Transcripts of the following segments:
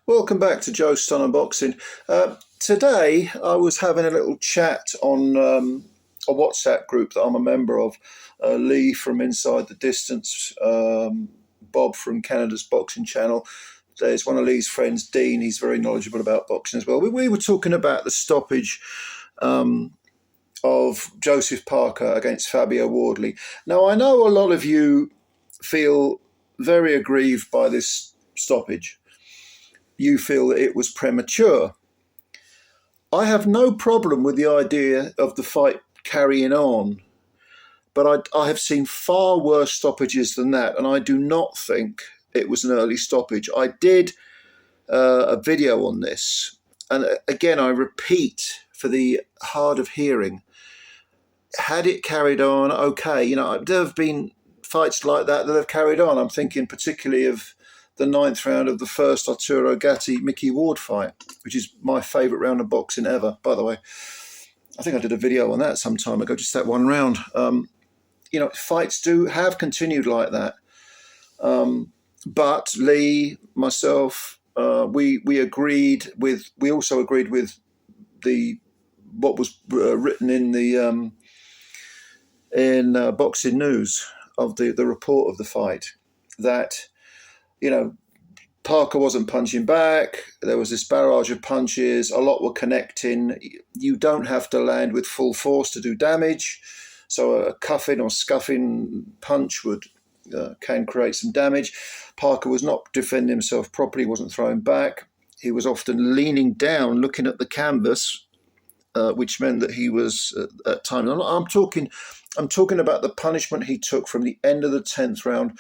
Welcome back to Joe's Son Unboxing. Today I was having a little chat on a WhatsApp group that I'm a member of. Lee from Inside the Distance, Bob from Canada's Boxing Channel. There's one of Lee's friends, Dean. He's very knowledgeable about boxing as well. We were talking about the stoppage of Joseph Parker against Fabio Wardley. Now, I know a lot of you feel very aggrieved by this stoppage. You feel that it was premature. I have no problem with the idea of the fight carrying on, but I have seen far worse stoppages than that, and I do not think it was an early stoppage. I did a video on this, and again, I repeat for the hard of hearing, had it carried on, okay, there have been fights like that have carried on. I'm thinking particularly of the 9th round of the first Arturo Gatti-Mickey Ward fight, which is my favourite round of boxing ever, by the way. I think I did a video on that some time ago, just that one round. Fights do have continued like that. But Lee, myself, we also agreed with what was written in the Boxing News of the report of the fight, that Parker wasn't punching back. There was this barrage of punches. A lot were connecting. You don't have to land with full force to do damage. So a cuffing or scuffing punch can create some damage. Parker was not defending himself properly, wasn't throwing back. He was often leaning down, looking at the canvas, which meant that he was at times. I'm talking about the punishment he took from the end of the 10th round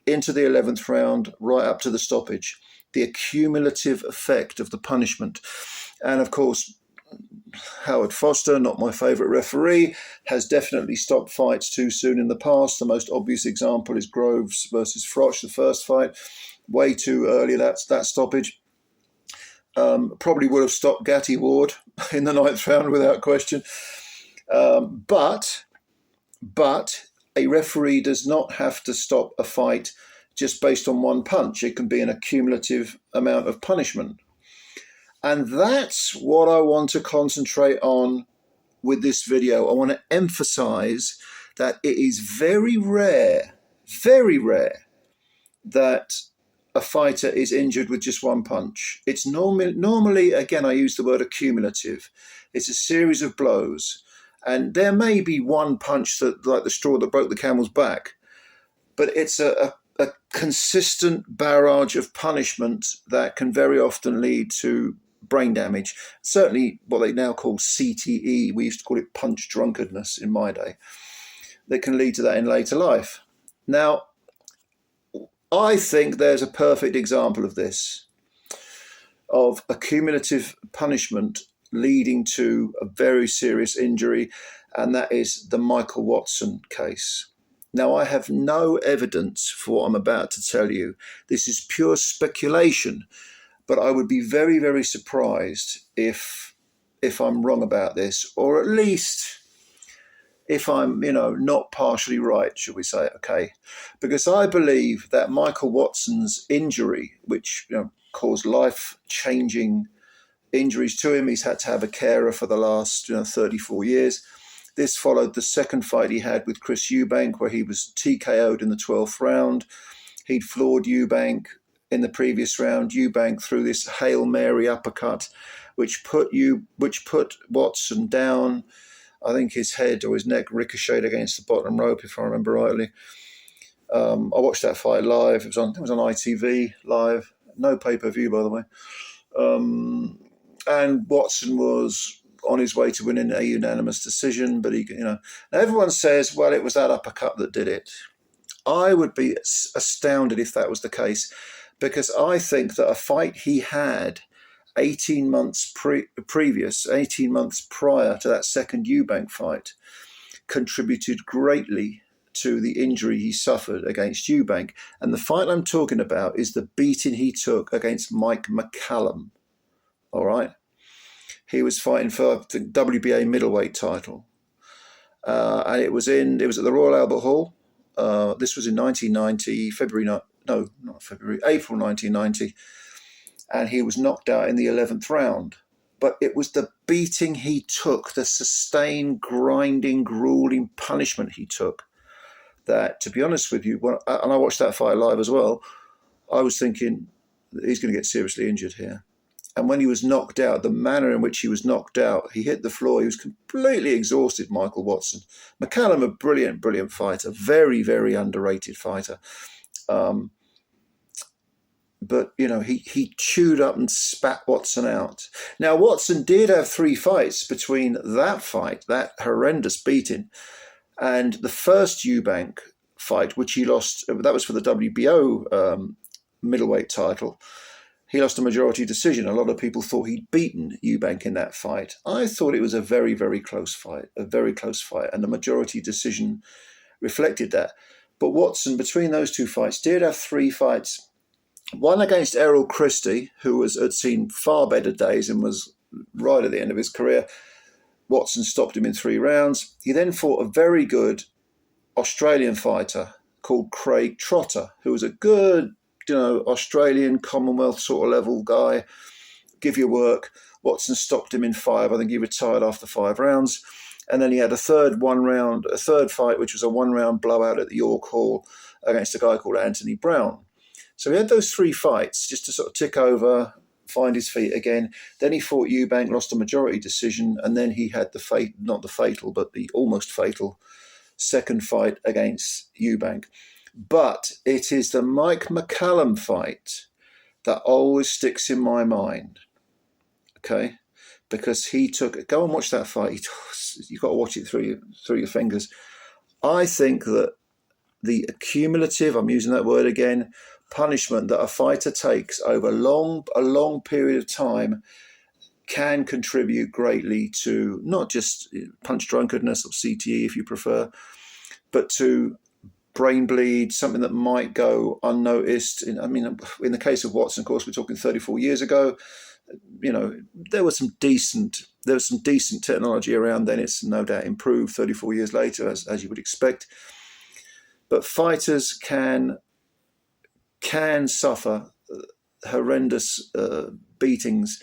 into the 11th round, right up to the stoppage, the accumulative effect of the punishment. And of course, Howard Foster, not my favourite referee, has definitely stopped fights too soon in the past. The most obvious example is Groves versus Froch, the first fight, way too early, that stoppage. Probably would have stopped Gatti Ward in the 9th round without question. But a referee does not have to stop a fight just based on one punch. It can be an accumulative amount of punishment. And that's what I want to concentrate on with this video. I want to emphasize that it is very rare that a fighter is injured with just one punch. It's normally, again, I use the word accumulative. It's a series of blows. And there may be one punch that, like the straw that broke the camel's back, but it's a consistent barrage of punishment that can very often lead to brain damage. Certainly what they now call CTE, we used to call it punch drunkenness in my day, that can lead to that in later life. Now, I think there's a perfect example of this, of accumulative punishment leading to a very serious injury, and that is the Michael Watson case. Now, I have no evidence for what I'm about to tell you. This is pure speculation, but I would be very, very surprised if I'm wrong about this, or at least if I'm, not partially right, shall we say, okay? Because I believe that Michael Watson's injury, which caused life-changing injuries to him. He's had to have a carer for the last 34 years. This followed the second fight he had with Chris Eubank, where he was TKO'd in the 12th round. He'd floored Eubank in the previous round. Eubank threw this Hail Mary uppercut, which put Watson down. I think his head or his neck ricocheted against the bottom rope, if I remember rightly. I watched that fight live. It was on ITV live. No pay-per-view, by the way. And Watson was on his way to winning a unanimous decision, but now everyone says, well, it was that uppercut that did it. I would be astounded if that was the case, because I think that a fight he had 18 months prior to that second Eubank fight contributed greatly to the injury he suffered against Eubank. And the fight I'm talking about is the beating he took against Mike McCallum. All right. He was fighting for the WBA middleweight title. And it was at the Royal Albert Hall. This was in 1990, April 1990. and he was knocked out in the 11th round. But it was the beating he took, the sustained, grinding, grueling punishment he took, that, to be honest with you, and I watched that fight live as well, I was thinking he's going to get seriously injured here. And when he was knocked out, the manner in which he was knocked out, he hit the floor, he was completely exhausted, Michael Watson. McCallum, a brilliant, brilliant fighter, very, very underrated fighter. But, you know, he chewed up and spat Watson out. Now, Watson did have 3 fights between that fight, that horrendous beating, and the first Eubank fight, which he lost. That was for the WBO middleweight title. He lost a majority decision. A lot of people thought he'd beaten Eubank in that fight. I thought it was a very, very close fight, and the majority decision reflected that. But Watson, between those 2 fights, did have 3 fights. One against Errol Christie, who had seen far better days and was right at the end of his career. Watson stopped him in 3 rounds. He then fought a very good Australian fighter called Craig Trotter, who was a good, you know, Australian Commonwealth sort of level guy. Give you work. Watson stopped him in 5. I think he retired after 5 rounds. And then he had a third fight, which was a 1-round blowout at the York Hall against a guy called Anthony Brown. So he had those 3 fights just to sort of tick over, find his feet again. Then he fought Eubank, lost a majority decision, and then he had the almost fatal second fight against Eubank. But it is the Mike McCallum fight that always sticks in my mind, okay? Because he took, go and watch that fight. You've got to watch it through your fingers. I think that the accumulative, I'm using that word again, punishment that a fighter takes over a long period of time can contribute greatly to not just punch drunkenness or CTE if you prefer, but to brain bleed, something that might go unnoticed. In the case of Watson, of course, we're talking 34 years ago. You know, there was some decent technology around then. It's no doubt improved 34 years later, as you would expect. But fighters can suffer horrendous beatings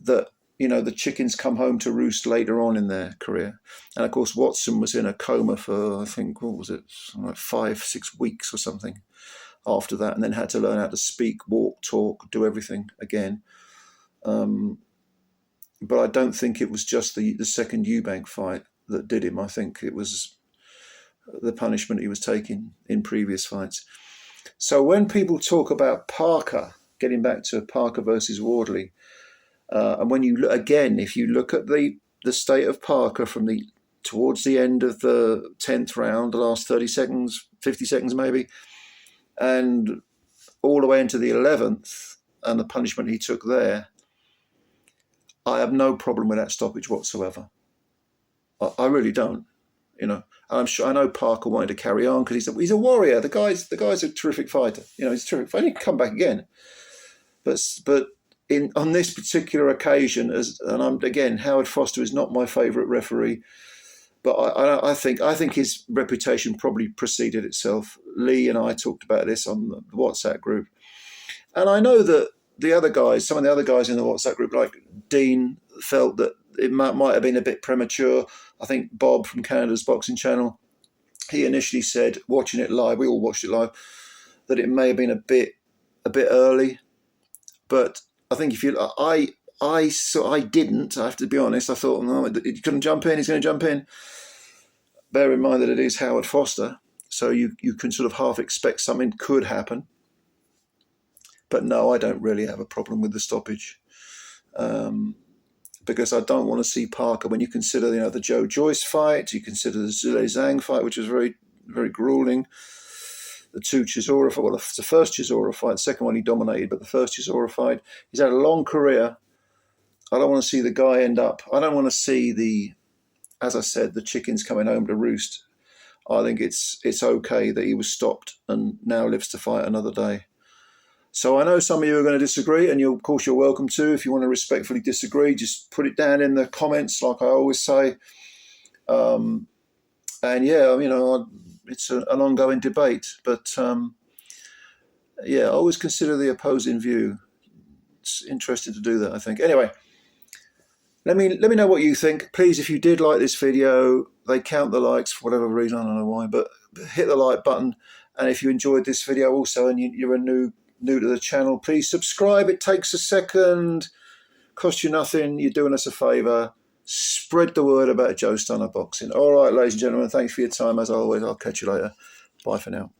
that, you know, the chickens come home to roost later on in their career. And of course, Watson was in a coma for, I think, what was it, like 5-6 weeks or something after that, and then had to learn how to speak, walk, talk, do everything again. But I don't think it was just the second Eubank fight that did him. I think it was the punishment he was taking in previous fights. So when people talk about Parker, getting back to Parker versus Wardley, and when you look again, if you look at the state of Parker from towards the end of the 10th round, the last 30 seconds, 50 seconds maybe, and all the way into the 11th, and the punishment he took there, I have no problem with that stoppage whatsoever. I really don't, you know. I'm sure, I know Parker wanted to carry on because he's a warrior. The guy's a terrific fighter. You know, he's a terrific fighter. He can come back again. But on this particular occasion, Howard Foster is not my favourite referee, but I think his reputation probably preceded itself. Lee and I talked about this on the WhatsApp group, and I know that some of the other guys in the WhatsApp group, like Dean, felt that it might have been a bit premature. I think Bob from Canada's Boxing Channel, he initially said, watching it live, we all watched it live, that it may have been a bit early. But I think I didn't. I have to be honest. I thought, no, he couldn't jump in. He's going to jump in. Bear in mind that it is Howard Foster, so you can sort of half expect something could happen. But no, I don't really have a problem with the stoppage. Because I don't want to see Parker, when you consider, you know, the Joe Joyce fight, you consider the Zhile Zhang fight, which was very, very grueling. The 2 Chisora fight, well, the first Chisora fight, the second one he dominated, but the first Chisora fight, he's had a long career. I don't want to see the guy end up. I don't want to see as I said, the chickens coming home to roost. I think it's okay that he was stopped and now lives to fight another day. So I know some of you are going to disagree, and of course you're welcome to. If you want to respectfully disagree, just put it down in the comments, like I always say. And yeah, you know, it's an ongoing debate. But yeah, always consider the opposing view. It's interesting to do that, I think. Anyway, let me know what you think. Please, if you did like this video, they count the likes for whatever reason, I don't know why, but hit the like button. And if you enjoyed this video also and you're new to the channel, please subscribe. It takes a second, costs you nothing. You're doing us a favour. Spread the word about Joe Stunner Boxing. All right, ladies and gentlemen, thanks for your time. As always, I'll catch you later. Bye for now.